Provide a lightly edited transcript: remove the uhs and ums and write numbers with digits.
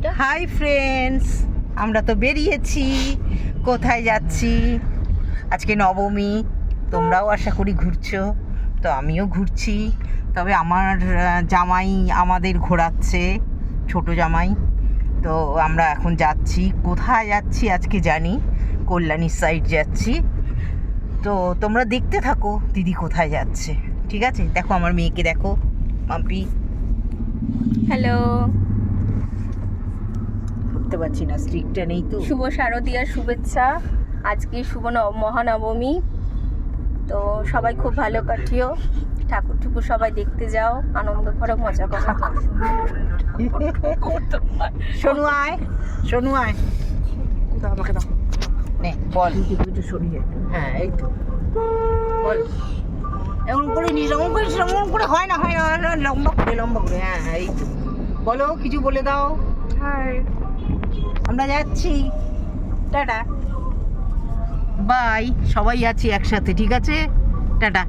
এটা? Hi friends, আমরা তো বেরিয়েছি। কোথায় যাচ্ছি? আজকে নবমী, তোমরাও আশা করি ঘুরছো, তো আমিও ঘুরছি। তবে আমার জামাই আমাদের ঘোরাচ্ছে, ছোট জামাই। তো আমরা এখন যাচ্ছি। কোথায় যাচ্ছি আজকে জানি, কল্যাণীর সাইড যাচ্ছি। তো তোমরা দেখতে থাকো দিদি কোথায় যাচ্ছে। ঠিক আছে, দেখো আমার মেয়েকে, দেখো মাম্পি। হ্যালো, উঠতে পারছি না, স্ট্রিকটা নেই তো। শুভ শারদীয়ার শুভেচ্ছা। আজকে শুভ মহানবমী, তো সবাই খুব ভালো কাটিও। ঠাকুর ঠুকুর সবাই দেখতে যাও, আনন্দ করো, মজা করো। সোনু আয়, সোনু আয়, দাও আমাকে দাও। নে বল, একটু সরিয়ে। হ্যাঁ এই তো বল। এমন করে নিস, এমন করে এমন করে হয় না, হয় না, হয় না, লম্বা করে লম্বা করে। হ্যাঁ এই তো বলো, কিছু বলে দাও। হাই, আমরা যাচ্ছি, টাটা বাই। সবাই আছি একসাথে, ঠিক আছে, টাটা।